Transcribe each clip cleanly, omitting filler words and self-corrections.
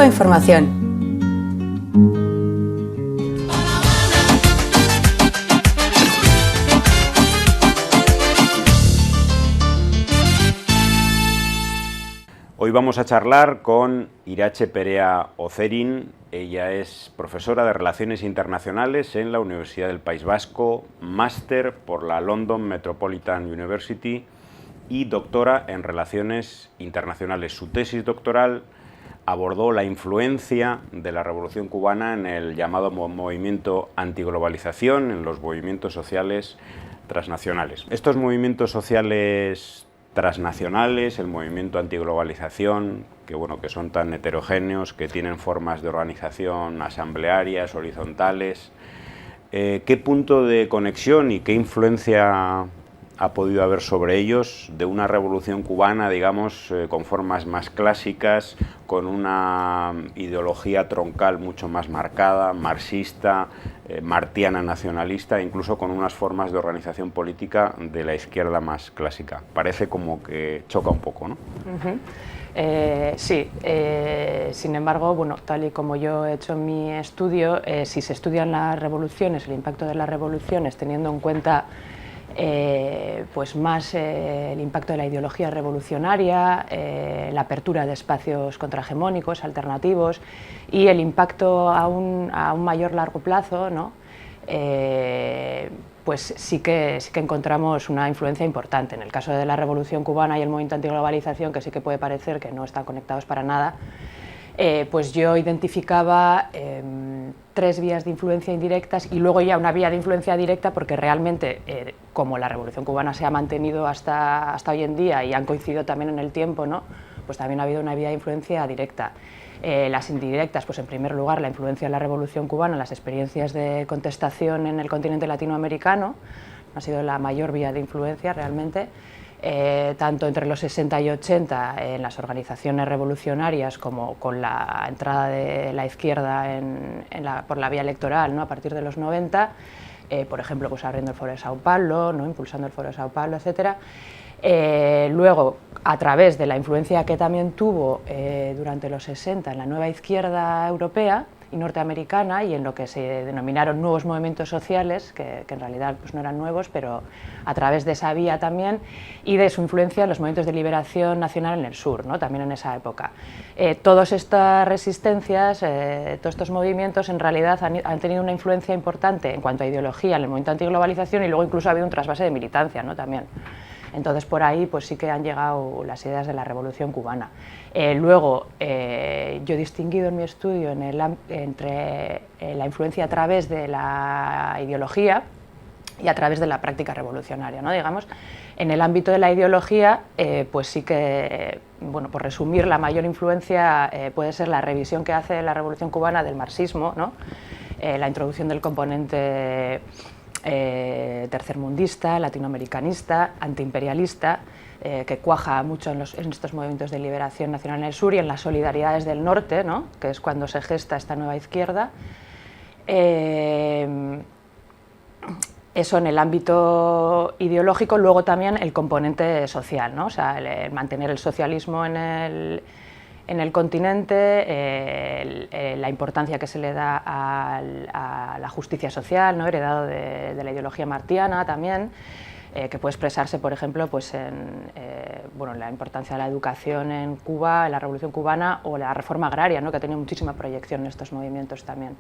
Cuba Información. Hoy vamos a charlar con Irache Perea Ocerin. Ella es profesora de Relaciones Internacionales en la Universidad del País Vasco, máster por la London Metropolitan University y doctora en Relaciones Internacionales. Su tesis doctoral abordó la influencia de la Revolución Cubana en el llamado movimiento antiglobalización, en los movimientos sociales transnacionales. Estos movimientos sociales transnacionales, el movimiento antiglobalización, que son tan heterogéneos, que tienen formas de organización asamblearias, horizontales. ¿Qué punto de conexión y qué influencia ha podido haber sobre ellos de una revolución cubana, digamos, con formas más clásicas, con una ideología troncal mucho más marcada, marxista, martiana nacionalista, incluso con unas formas de organización política de la izquierda más clásica? Parece como que choca un poco, ¿no? Sí, sin embargo, bueno, tal y como yo he hecho en mi estudio, si se estudian las revoluciones, el impacto de las revoluciones, teniendo en cuenta pues más el impacto de la ideología revolucionaria, la apertura de espacios contrahegemónicos, alternativos, y el impacto a un mayor largo plazo, ¿no? Pues sí que encontramos una influencia importante. En el caso de la Revolución Cubana y el movimiento antiglobalización, que sí que puede parecer que no están conectados para nada, pues yo identificaba tres vías de influencia indirectas y luego ya una vía de influencia directa, porque realmente, como la Revolución Cubana se ha mantenido hasta hoy en día y han coincidido también en el tiempo, ¿no? Pues también ha habido una vía de influencia directa. Las indirectas, pues en primer lugar la influencia de la Revolución Cubana en las experiencias de contestación en el continente latinoamericano, ha sido la mayor vía de influencia realmente. Tanto entre los 60 y 80 en las organizaciones revolucionarias como con la entrada de la izquierda por la vía electoral, ¿no? A partir de los 90, por ejemplo, pues abriendo el Foro de Sao Paulo, ¿no? Impulsando el Foro de Sao Paulo, etc. Luego, a través de la influencia que también tuvo durante los 60 en la nueva izquierda europea y norteamericana, y en lo que se denominaron nuevos movimientos sociales, que en realidad pues no eran nuevos, pero a través de esa vía también, y de su influencia en los movimientos de liberación nacional en el sur, ¿no? También en esa época. Todas estas resistencias, todos estos movimientos en realidad han tenido una influencia importante en cuanto a ideología en el movimiento antiglobalización, y luego incluso ha habido un trasvase de militancia, ¿no? También. Entonces por ahí pues sí que han llegado las ideas de la Revolución Cubana. Luego yo he distinguido en mi estudio entre la influencia a través de la ideología y a través de la práctica revolucionaria, ¿no? Digamos, en el ámbito de la ideología, pues sí que, bueno, por resumir, la mayor influencia puede ser la revisión que hace la Revolución Cubana del marxismo, ¿no? La introducción del componente tercermundista, latinoamericanista, antiimperialista, que cuaja mucho en estos movimientos de liberación nacional en el sur y en las solidaridades del norte, ¿no? Que es cuando se gesta esta nueva izquierda. Eso en el ámbito ideológico. Luego también el componente social, ¿no? O sea, el mantener el socialismo en el continente, la importancia que se le da a la justicia social, ¿no? Heredado de la ideología martiana también, que puede expresarse, por ejemplo, pues bueno, la importancia de la educación en Cuba, en la Revolución Cubana, o la reforma agraria, ¿no? Que ha tenido muchísima proyección en estos movimientos también.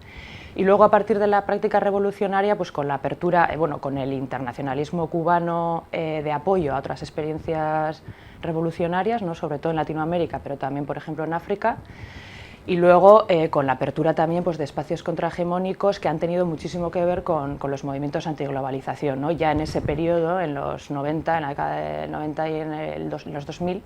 Y luego, a partir de la práctica revolucionaria, pues con la apertura, bueno, con el internacionalismo cubano de apoyo a otras experiencias revolucionarias, ¿no? Sobre todo en Latinoamérica, pero también, por ejemplo, en África. Y luego con la apertura también, pues, de espacios contrahegemónicos que han tenido muchísimo que ver con los movimientos antiglobalización, ¿no? Ya en ese periodo, en los 90, en la década de 90 y en los 2000,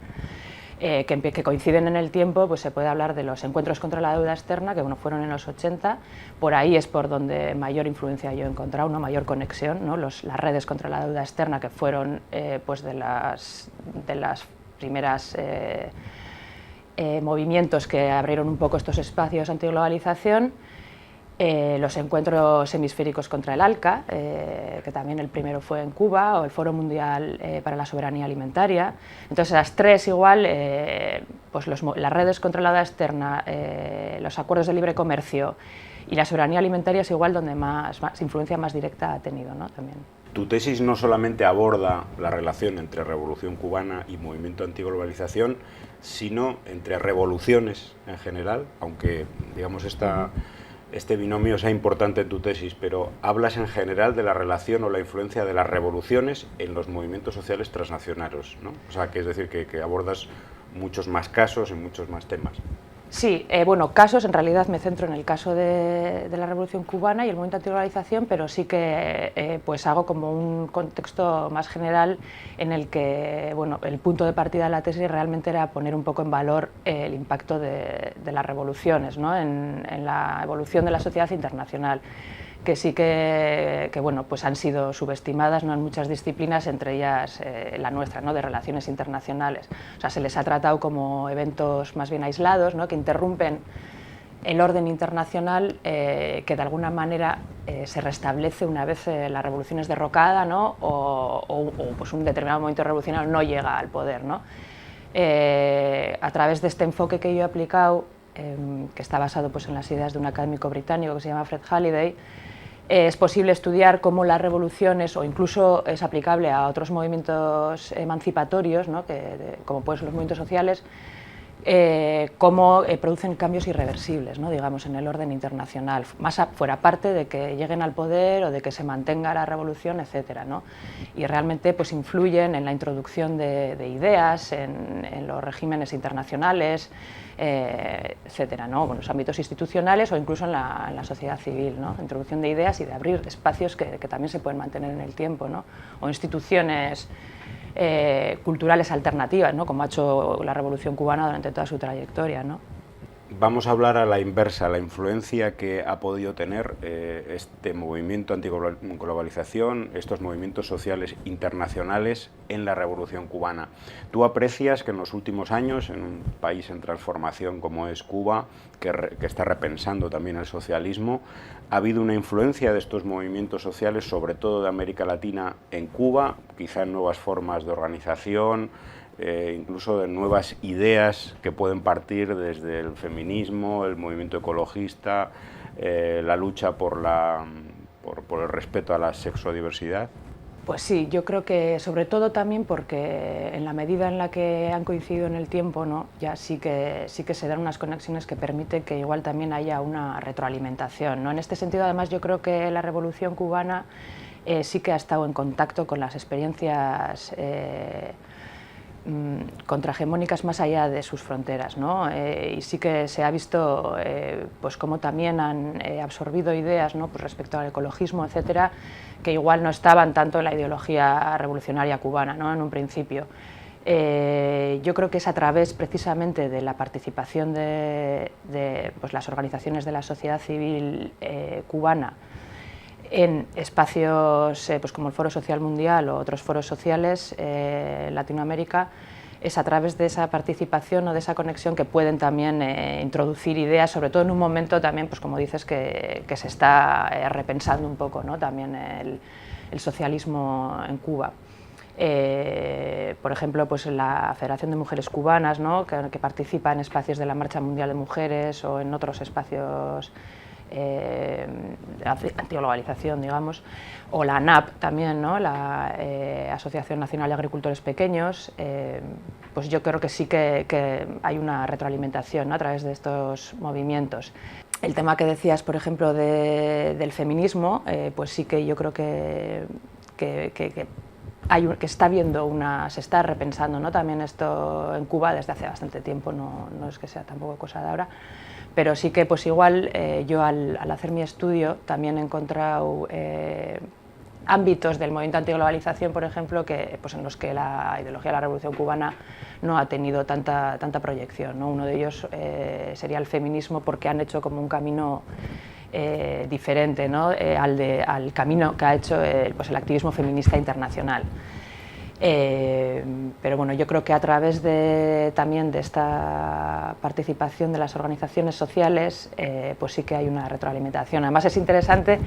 que coinciden en el tiempo, pues se puede hablar de los encuentros contra la deuda externa, que bueno, fueron en los 80, por ahí es por donde mayor influencia yo he encontrado, una mayor conexión, ¿no? Las redes contra la deuda externa, que fueron pues de las primeras movimientos que abrieron un poco estos espacios antiglobalización. los encuentros hemisféricos contra el ALCA, que también el primero fue en Cuba, o el Foro Mundial para la Soberanía Alimentaria. Entonces, las tres igual, pues las redes contra la deuda externa, los acuerdos de libre comercio y la soberanía alimentaria es igual donde más influencia más directa ha tenido, ¿no? También. Tu tesis no solamente aborda la relación entre Revolución Cubana y movimiento antiglobalización, sino entre revoluciones en general, aunque digamos este binomio sea importante en tu tesis, pero hablas en general de la relación o la influencia de las revoluciones en los movimientos sociales transnacionales, ¿no? O sea, que es decir, que abordas muchos más casos y muchos más temas. Sí, bueno, casos, en realidad me centro en el caso de la Revolución Cubana y el movimiento antiglobalización, pero sí que pues hago como un contexto más general en el que, bueno, el punto de partida de la tesis realmente era poner un poco en valor el impacto de las revoluciones, ¿no? en la evolución de la sociedad internacional, que sí que bueno, pues han sido subestimadas, ¿no? En muchas disciplinas, entre ellas la nuestra, ¿no? De relaciones internacionales. O sea, se les ha tratado como eventos más bien aislados, ¿no? Que interrumpen el orden internacional, que de alguna manera se restablece una vez la revolución es derrocada, ¿no? o pues un determinado movimiento revolucionario no llega al poder, ¿no? A través de este enfoque que yo he aplicado, que está basado pues, en las ideas de un académico británico que se llama Fred Halliday, es posible estudiar cómo las revoluciones, o incluso es aplicable a otros movimientos emancipatorios, ¿no? Como pueden ser los movimientos sociales, cómo producen cambios irreversibles, ¿no? Digamos, en el orden internacional, más fuera parte de que lleguen al poder o de que se mantenga la revolución, etcétera, ¿no? Y realmente pues, influyen en la introducción de ideas, en los regímenes internacionales, etcétera, ¿no? En los ámbitos institucionales o incluso en la sociedad civil, ¿no? Introducción de ideas y de abrir espacios que también se pueden mantener en el tiempo, ¿no? O instituciones culturales alternativas, ¿no? Como ha hecho la Revolución Cubana durante toda su trayectoria, ¿no? Vamos a hablar a la inversa, la influencia que ha podido tener este movimiento antiglobalización, estos movimientos sociales internacionales en la Revolución Cubana. ¿Tú aprecias que en los últimos años, en un país en transformación como es Cuba, que está repensando también el socialismo, ha habido una influencia de estos movimientos sociales, sobre todo de América Latina, en Cuba, quizá en nuevas formas de organización, incluso de nuevas ideas que pueden partir desde el feminismo, el movimiento ecologista, la lucha por el respeto a la sexodiversidad? Pues sí, yo creo que sobre todo también porque en la medida en la que han coincidido en el tiempo, ¿no? Ya sí que se dan unas conexiones que permiten que igual también haya una retroalimentación, ¿no? En este sentido, además, yo creo que la Revolución Cubana sí que ha estado en contacto con las experiencias contrahegemónicas más allá de sus fronteras, ¿no? Y sí que se ha visto pues cómo también han absorbido ideas, ¿no? Pues respecto al ecologismo, etcétera, que igual no estaban tanto en la ideología revolucionaria cubana, ¿no? En un principio. Yo creo que es a través precisamente de la participación de pues las organizaciones de la sociedad civil cubana en espacios pues como el Foro Social Mundial o otros foros sociales en Latinoamérica, es a través de esa participación o de esa conexión que pueden también introducir ideas, sobre todo en un momento también, pues como dices, que se está repensando un poco, ¿no? También el socialismo en Cuba. Por ejemplo, pues la Federación de Mujeres Cubanas, ¿no? que participa en espacios de la Marcha Mundial de Mujeres o en otros espacios antiglobalización, digamos, o la ANAP también, ¿no? La Asociación Nacional de Agricultores Pequeños, pues yo creo que sí que hay una retroalimentación, ¿no? A través de estos movimientos. El tema que decías, por ejemplo, del feminismo, pues sí que yo creo que está viendo se está repensando, ¿no? También esto en Cuba desde hace bastante tiempo, no es que sea tampoco cosa de ahora, pero sí que pues igual yo al hacer mi estudio también he encontrado ámbitos del movimiento antiglobalización, por ejemplo, pues en los que la ideología de la Revolución Cubana no ha tenido tanta proyección, ¿no? Uno de ellos sería el feminismo, porque han hecho como un camino diferente, ¿no? al camino que ha hecho pues el activismo feminista internacional. Pero bueno, yo creo que a través también de esta participación de las organizaciones sociales, pues sí que hay una retroalimentación. Además es interesante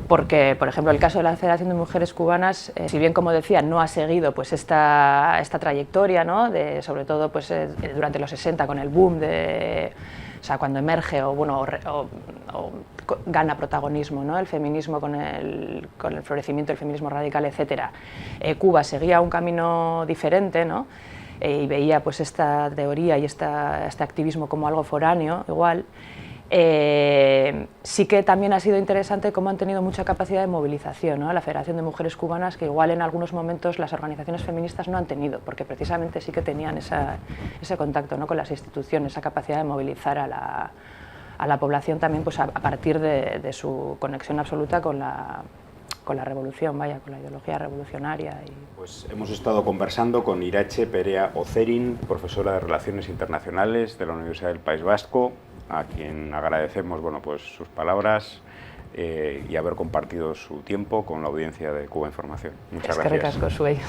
porque, por ejemplo, el caso de la Federación de Mujeres Cubanas, si bien, como decía, no ha seguido pues esta trayectoria, ¿no? Sobre todo pues, durante los 60 con el boom o sea, cuando emerge o gana protagonismo, ¿no? El feminismo con el florecimiento del feminismo radical, etc. Cuba seguía un camino diferente, ¿no? Y veía pues esta teoría y este activismo como algo foráneo, igual. Sí que también ha sido interesante cómo han tenido mucha capacidad de movilización, ¿no? La Federación de Mujeres Cubanas, que igual en algunos momentos las organizaciones feministas no han tenido, porque precisamente sí que tenían ese contacto, ¿no? Con las instituciones, esa capacidad de movilizar a la población también pues a partir de su conexión absoluta con la revolución, con la ideología revolucionaria. Pues hemos estado conversando con Iratxe Perea Ocerin, profesora de Relaciones Internacionales de la Universidad del País Vasco, a quien agradecemos pues sus palabras y haber compartido su tiempo con la audiencia de Cuba Información. Muchas gracias. Es que ricasco, Suey.